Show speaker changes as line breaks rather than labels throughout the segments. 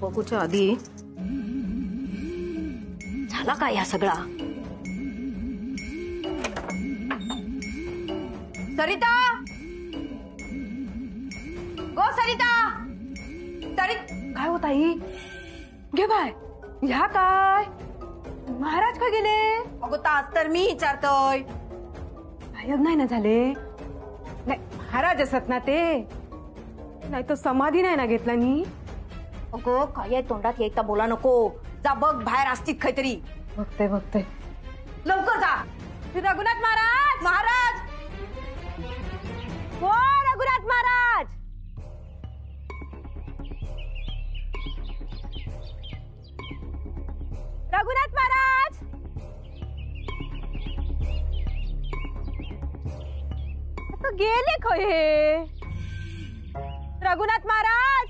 बघूच्या आधी झाला काय या सगळा? सरिता, गो सरिता, काय होत आई? घे बाय, ह्या काय? महाराज काय गेले? अगो तास तर मी विचारतोय. गायब नाही ना झाले?
नाही महाराज असत ना ते, नाही तर समाधी नाही ना घेतला नी.
अगो काय तोंडात यायता बोला नको. जा बघ बाहेर असतील काहीतरी.
बघते बघते.
लवकर जा.
रघुनाथ महाराज,
महाराज,
हो रघुनाथ महाराज. रघुनाथ महाराज, आता गेले खय हे? रघुनाथ महाराज,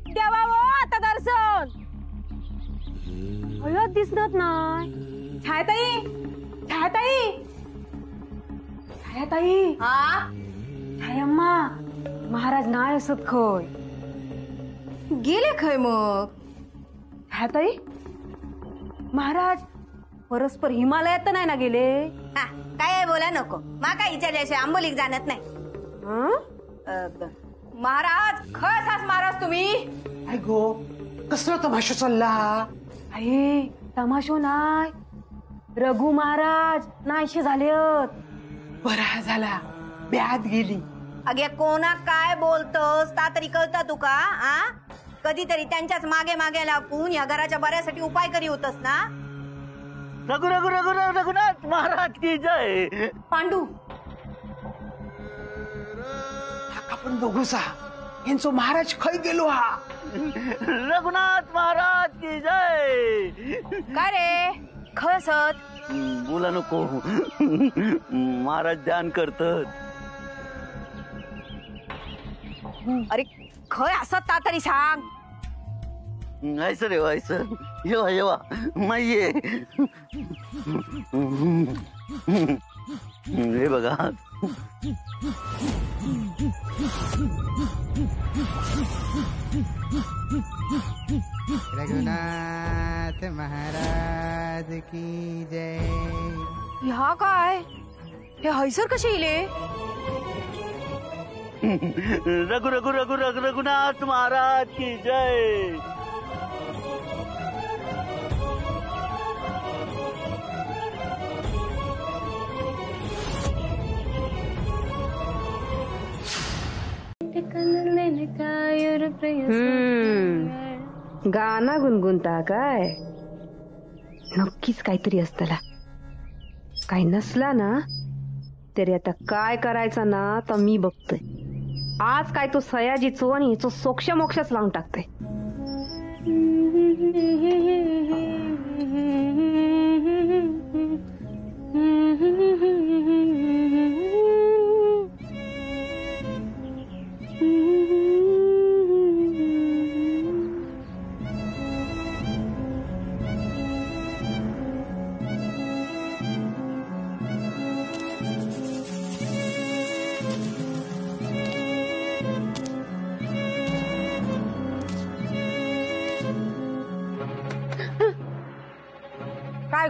देवा हो आता दर्शन. हळद दिसत नाही. छायाताई, छायाताई, छायाताई.
हा
छायम्मा, महाराज नाही असत खय.
गेले खय मग?
छायाताई, महाराज परस्पर हिमालयात तर नाही ना गेले?
हा, काय बोला नको. मा काय विचारल्याशिवाय आंबोलीक जाणत नाही. महाराज खय सास महाराज तुम्ही?
आई गो, कसला तमाशा चालला?
आई तमाशो नाय, रघु महाराज नाहीशे झाले.
बरा झाला, ब्यात गेली.
अगे कोणा काय बोलतोस ता तरी कळता तुका? आ कधीतरी त्यांच्याच मागे मागे लागून या घराच्या बऱ्यासाठी उपाय करी होतस ना.
रघु रघु रघु रघुनाथ महाराज की जय.
पांडू,
आपण दोघूसा यांचो महाराज खय गेलो हा.
रघुनाथ महाराज की जय.
काय रे खसत?
बोला नको, महाराज ध्यान करतात.
अरे खय असत ता तरी सांग.
ऐसं रे ऐसं. येवा येवा माये. हे बघा.
रघुनाथ महाराज की जय.
ह्या काय? हे हैसर कसे इले?
रघु रघु रघु रघु रघुनाथ महाराज की जय.
गाणं गुणगुणता काय? नक्कीच काहीतरी असतला. काही नसला ना तरी आता काय करायचं ना तर मी बघतोय. आज काय तो सयाजीचो आणि हिचो सोक्ष मोक्षच लावून टाकते.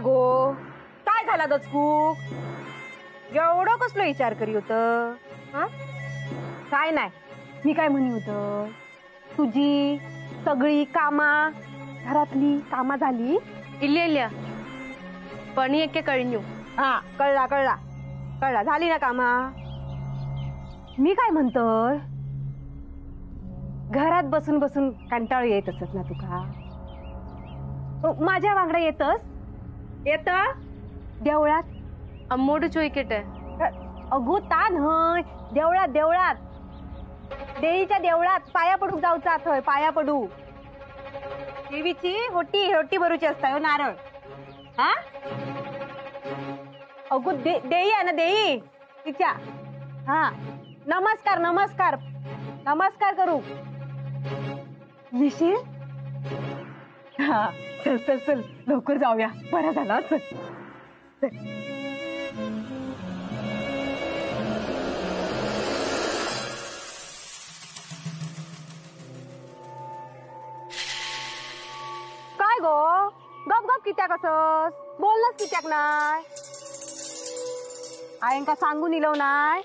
गो काय झाला दचकूक एवढं कसलो विचार करी होत काय नाही मी काय म्हणी होत तुझी सगळी कामा घरातली कामा झाली
इल्ल्या पण एक कळण्यू
हा कळला कळला कळला झाली ना कामा मी काय म्हणतोय घरात बसून बसून कंटाळ येत असत ना तुका माझ्या वांगडा येतस येत देवळात
अम्मोडू चोईकेट आहे
अगो तान हय देवळात देवळात देवीच्या देवळात पाया पडूक जाऊचा थंय पाया पडू देवीची होटी होटी भरूची असता हो नारळ हा अगो देई आहे ना देई तिच्या हा नमस्कार नमस्कार नमस्कार करू विशील हा चल चल चल लवकर जाऊया बरा झाला चल चल काय गो गप गप कित्याक असस बोललास कित्याक नाय आयंका सांगून इलव नाय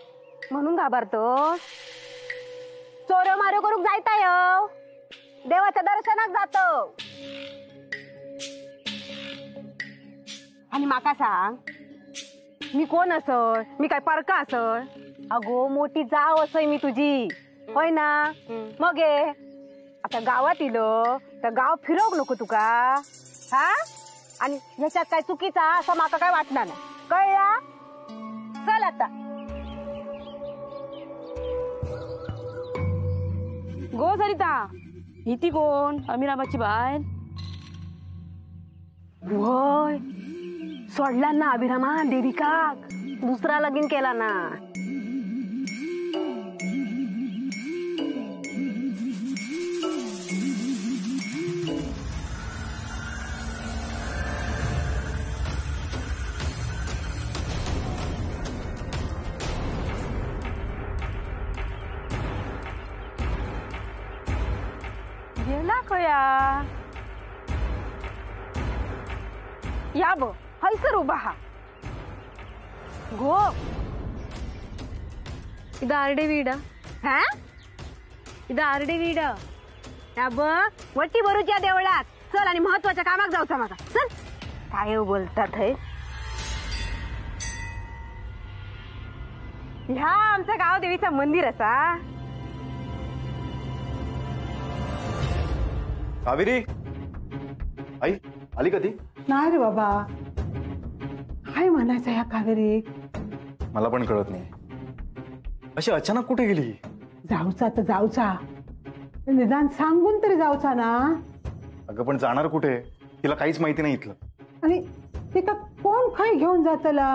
म्हणून घाबरतो चोर मारो करूक जायताय देवाच्या दर्शनाक जातो आणि माका सांग मी कोण असय मी काय परका असय अगो मोठी जाव असय मी तुझी होय ना मग आता गावात इलो तर गाव फिरवू नको तुका हा आणि ह्याच्यात काय चुकीचा असं माका काय वाटणार नाही कळला चल आता
गो सरिता ही ती कोण अमिराबाची बाय
होय सोडला ना अभिरामा देविकाक दुसरा लगीन केला ना
गेला खया
या ब हैसर उभा हा गो
इथं आरडे वीडा
हा
इथं आरडे वीडा
या ब वट्टी भरूच्या देवळात चल आणि महत्वाच्या कामाक जाऊचा माका चल काय बोलतात हे ह्या आमच्या गाव देवीचं मंदिर असा
कावेरी आई आली का ती
नाही रे बाबा काय म्हणायचं ह्या कावेरी
मला पण कळत नाही अशी अचानक कुठे गेली
जाऊचा तर जाऊचा निदान सांगून तरी जाऊचा ना
अगं पण जाणार कुठे तिला काहीच माहिती नाही इथलं
आणि ते का कोण काय घेऊन जातला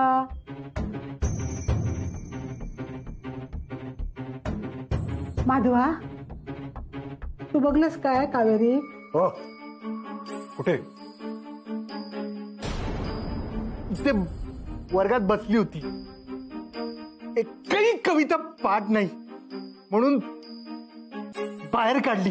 माधवा तू बघलस काय कावेरी
हो कुठे
ते वर्गात बसली होती एकही कविता पाठ नाही म्हणून बाहेर काढली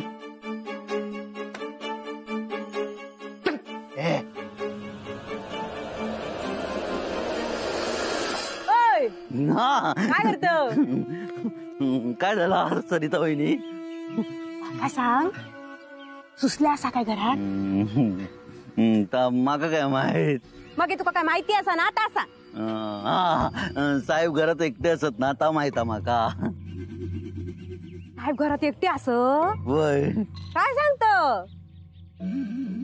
काय करत
काय झालं सरिता वहिनी
काय सांग सुचल्या असा काय घरात
माका काय माहित
मग तुका काय माहिती असा ना आता सांग
साहेब घरात एकटे असत ना आता माहित माका
साहेब घरात एकटे असत
वय
काय सांगत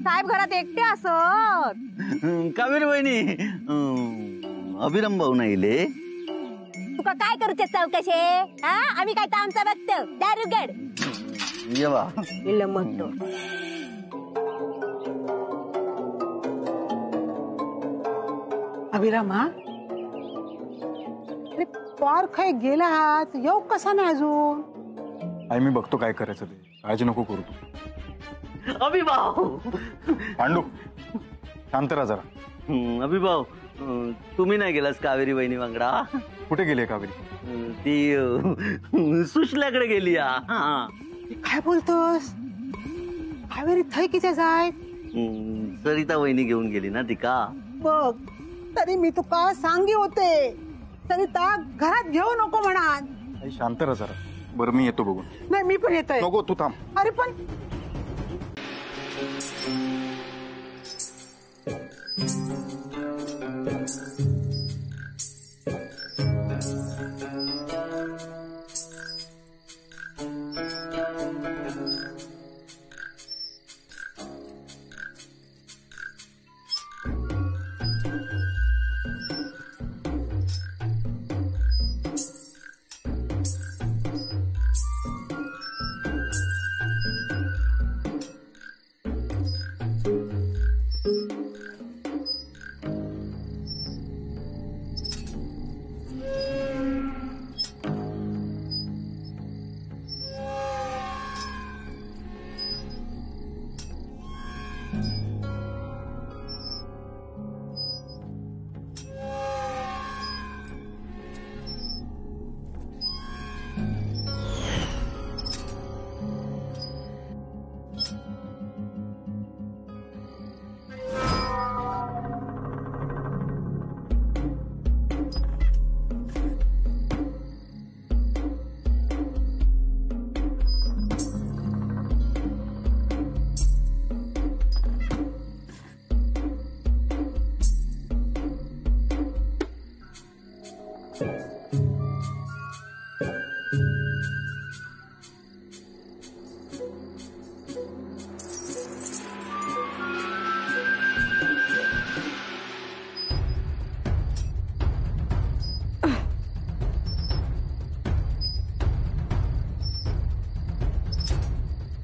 साहेब घरात एकटे असत
कावेरी वहिनी अभिराम भाऊ नाही इले
तुका काय करूचे चौकशे हा आम्ही काय तर आमचा बघतो दारुगड
जेवा
म्हणतो
अभिरामा अरे पार काय गेला आहात येऊ कसा ना अजून
आई मी बघतो काय करायचं ते काळजी नको करू तू
अभिभाऊ
पांडू शांत राहा जरा
अभिभाऊ तुम्ही नाही गेलास कावेरी वहिनी वांगडा
कुठे गेली कावेरी
ती सुशल्याकडे गेली
काय बोलतोस कावेरी थय किती जाय
सरिता वहिनी घेऊन गेली ना ती का
बघ तरी मी तुका सांगी होते सरिता घरात घेऊ नको म्हणान.
शांत राहा जरा. बरं मी येतो बघून.
नाही मी पण येतोय.
नको तू थांब.
अरे पण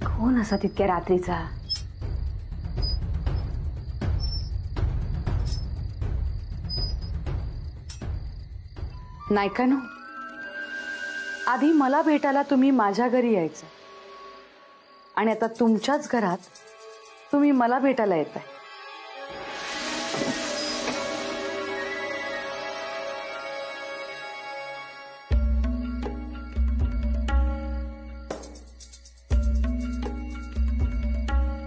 कोण असा तितक्या रात्रीचा?
नाही का नो, आधी मला भेटायला तुम्ही माझ्या घरी यायचं आणि आता तुमच्याच घरात तुम्ही मला भेटायला येताय.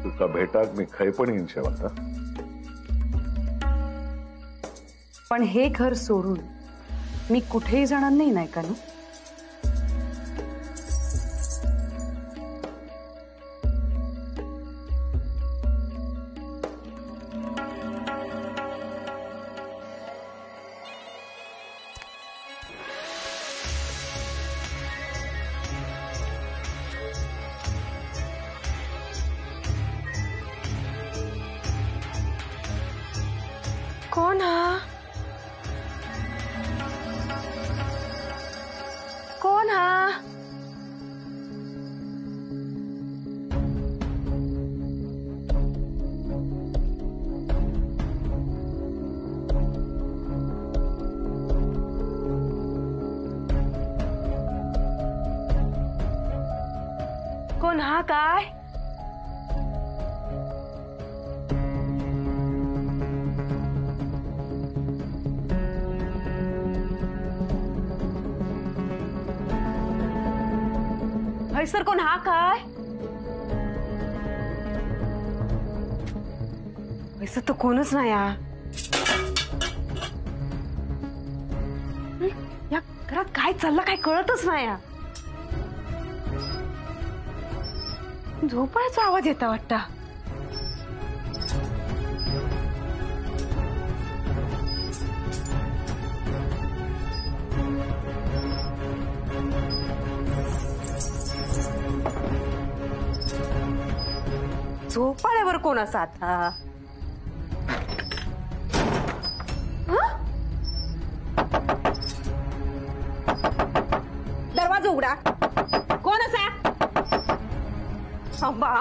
तुका भेटाक मी खंय पण येईन शेवंता.
पण हे घर सोडून मी कुठेही जाणार नाही का नो?
कोण हा? कोण हा? कोण हा काय?
सर कोण हा काय?
असं तर कोणच नाही हा. या घरात काय चाललं काय कळतच नाही हा. झोपायचा आवाज येता वाटता. झोपाळ्यावर कोण असा आता? दरवाजा उघडा. कोण असा? अब्बा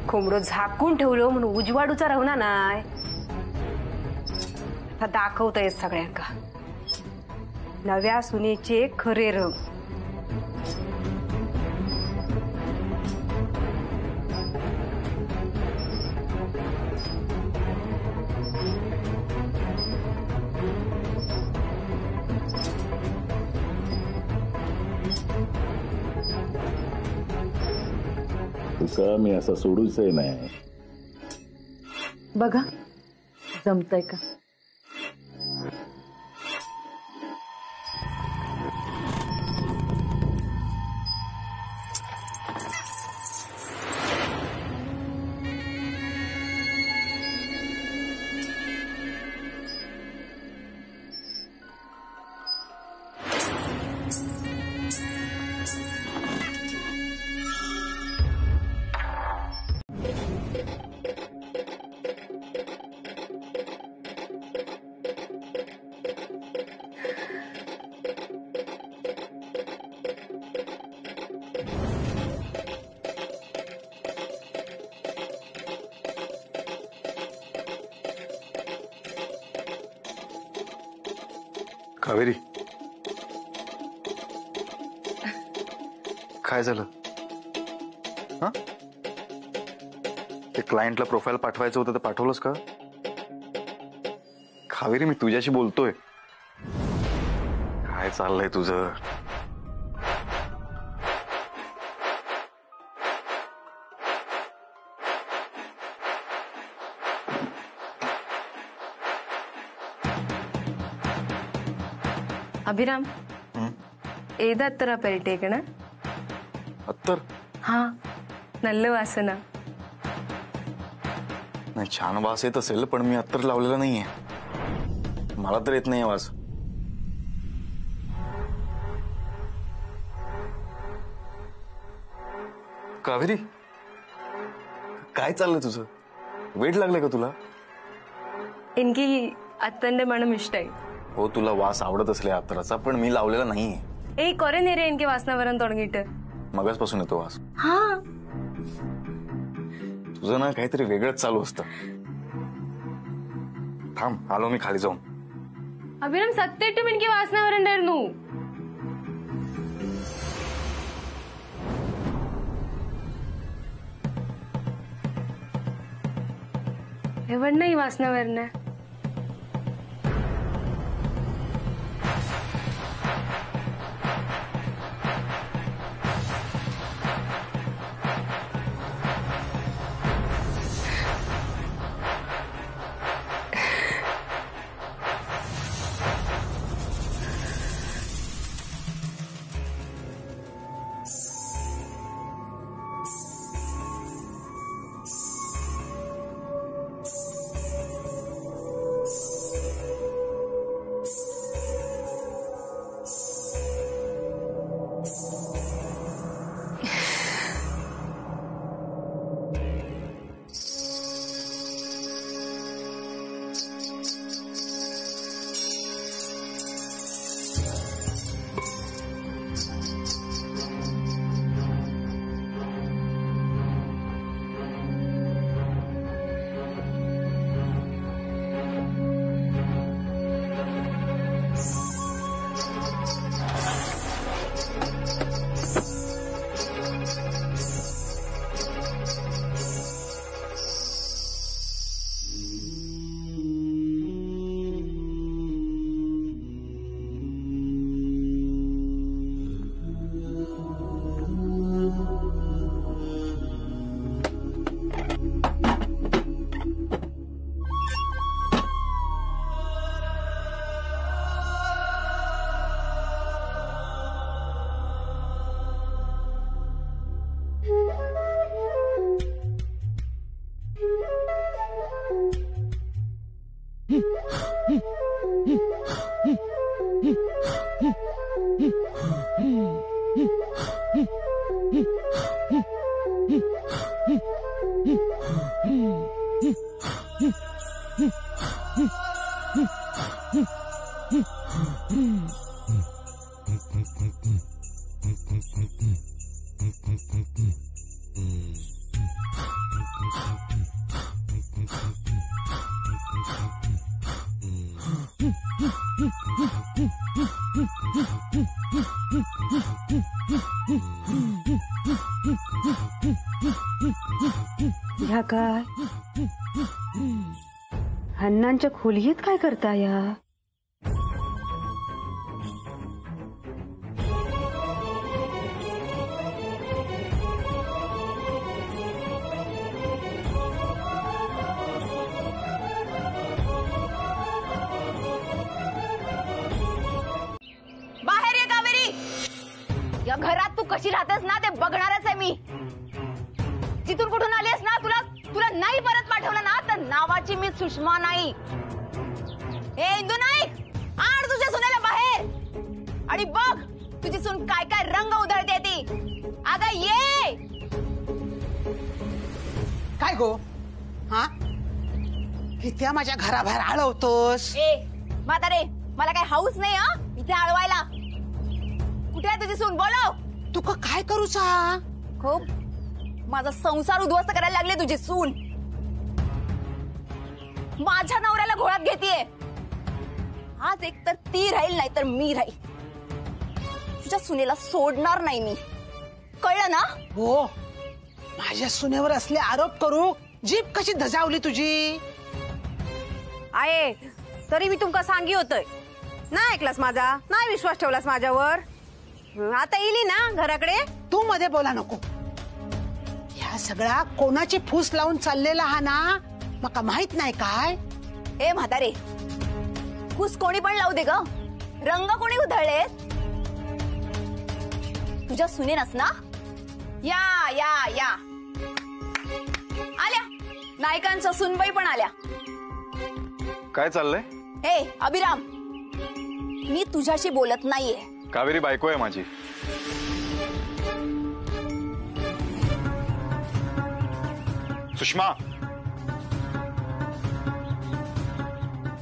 कोंबडं झाकून ठेवलं म्हणून उजवाडूचा राहणार नाही. आता दाखवतय सगळ्यांका नव्या सुनेचे खरे रंग.
तुका मी असं सोडूच नाही.
बघा जमतंय का.
कावेरी, काय झालं? हा, ते क्लायंटला प्रोफाईल पाठवायचं होतं, ते पाठवलंस का? कावेरी, मी तुझ्याशी बोलतोय. काय चाललंय तुझं?
ಅಭಿರಾಮ್, ഏതത്ര പെരട്ടേക്കണ?
अत्तर?
हा, നല്ല वासना.
नाही, छान वास येत असेल, पण मी अत्तर लावलेला नाहीये. मला तर येत नाहीये वास. कावेरी, काय चाललंय तुझं? वेट लागलंय का तुला?
എനിക്ക് അത്തന്റെ മണം ഇഷ്ടായി.
हो, तुला वास आवडत असले अत्तराचा, पण मी लावलेला नाहीये.
കുറെ നേരം എനിക്ക് വാസന വരാൻ തുടങ്ങിയിട്ട്.
मगासपासून येतो वास.
हा,
तुझं ना काहीतरी वेगळंच चालू असतं. थांब, आलो मी खाली जाऊन.
അഭിരാം, സത്യമായിട്ടും എനിക്ക് വാസന വരണ്ടായിരുന്നു. എവിടുന്ന ഈ വാസന വരണേ?
ह्या काय अण्णांच्या खोलीत काय करता या?
कशी राहतेस ना ते बघणारच आहे मी. जिथून कुठून आलीस ना, तुला तुला नाही परत पाठवलं ना तर नावाची मी सुषमा नाही. ए इंदू नाईक, आण तुझ्या सुनेला बाहेर आणि बघ तुझी सून काय काय रंग उधळते ती. अगं ये.
काय गो हा इथे माझ्या घराबाहेर आळवतोस?
ए म्हातारे, मला काय हाऊस नाही हा इथे आळवायला. कुठे आहे तुझी सून? बोलव.
तू काय करू सा?
खूप माझा संसार उद्ध्वस्त करायला लागले तुझी सून. माझ्या नवऱ्याला घोळात घेतीये. आज एक तर ती राहील नाही तर मी राहील. तुझ्या सुनेला सोडणार नाही मी, कळलं ना?
हो, माझ्या सुनेवर असले आरोप करू जीभ कशी धजावली तुझी.
आहे तरी मी तुमका सांगी होतय, नाही ऐकलास माझा, नाही विश्वास ठेवलास माझ्यावर. आता येली ना घराकडे.
तू मध्ये बोला नको. ह्या सगळा कोणाची फूस लावून चाललेला हा ना, मका माहित नाही काय?
ए म्हातारे, फूस कोणी पण लावू दे ग, रंग कोणी उधळले? तुझ्या सुनेनच ना? या या या आल्या, नायकांच्या सुनबाई पण आल्या.
काय चाललंय?
हे अभिराम, मी तुझ्याशी बोलत नाहीये.
कावेरी बायको आहे माझी. सुषमा,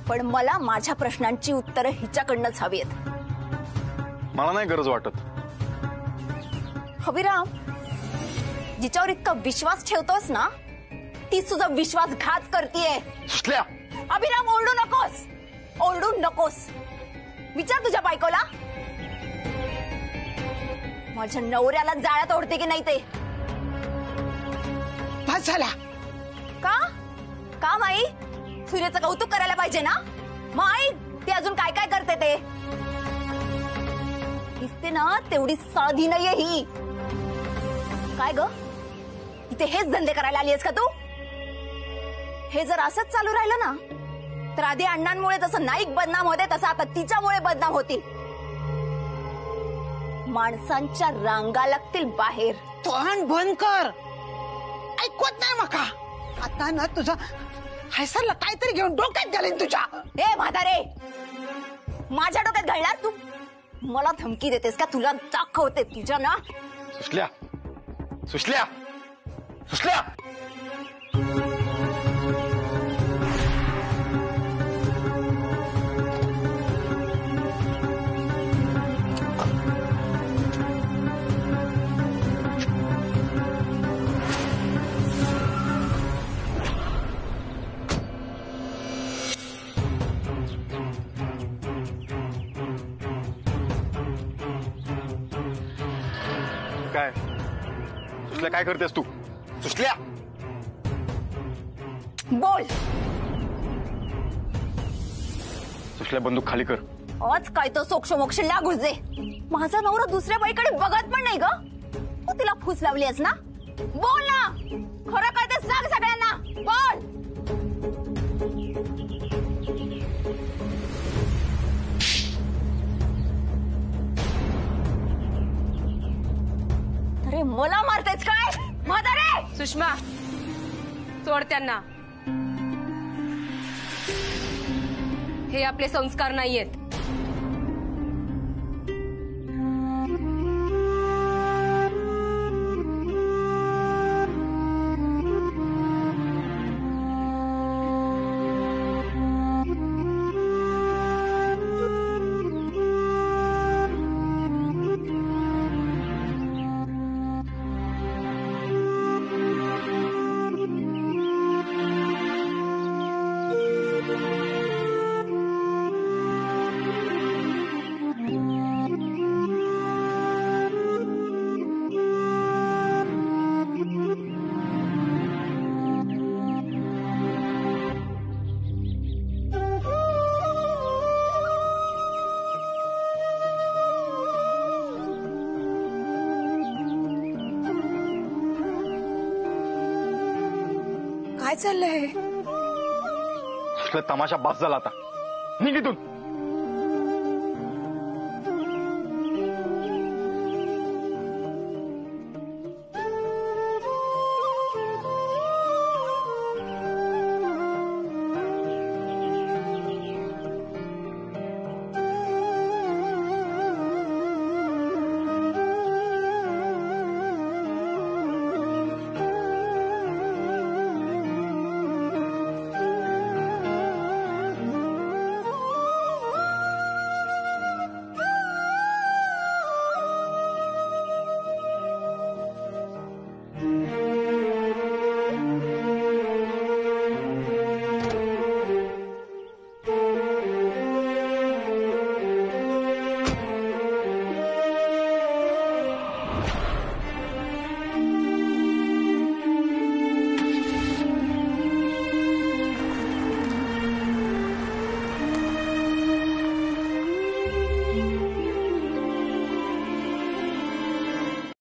पण मला माझ्या प्रश्नांची उत्तरं हिच्याकडनंच हवीत.
मला नाही गरज वाटत.
अभिराम, जिच्यावर इतका विश्वास ठेवतोस ना, ती तुझा विश्वासघात करतीये. अभिराम, ओरडू नकोस, ओरडू नकोस. विचार तुझ्या बायकोला, माझ्या नवऱ्याला जाळ्यात ओढते की नाही ते.
बस झाला.
का का माई? सूर्याचं कौतुक करायला पाहिजे ना. माई, ती अजून काय काय करते ते दिसते ना, तेवढी साधी नाहीये ही. काय ग, इथे हेच धंदे करायला आलीयस का तू? हे जर असंच चालू राहिलं ना, तर आधी अण्णांमुळे जसं नाईक बदनाम होते तसं आता तिच्यामुळे बदनाम होतील. माणसांच्या रांगा लागतील बाहेर.
तोंड बंद कर, ऐकवत नाही मका. आता ना तुझा हैसरला काहीतरी घेऊन डोक्यात घालीन तुझ्या.
ए म्हातारे, माझ्या डोक्यात घालणार तू? मला धमकी देतेस का? तुला दाखवते तुझ्या ना.
सुशल्या, सुशल्या, सुशल्या. काय सुशल्या, काय करतेस तू? सुशल्या,
बोल.
सुशल्या, बंदूक खाली कर.
आज काय तो सोक्ष मोक्ष लागूच दे. माझा नवरा दुसऱ्या बाईकडे बघत पण नाही ग. तू तिला फूस लावलीस ना? बोल ना, खरं काय ते सांग सगळ्यांना. बोल. अरे मला मारतेच काय म्हातारे?
सुषमा, सोड त्यांना. हे आपले संस्कार नाहीयेत.
काय चाललंय?
तमाशा बास झाला, आता निघ इथून.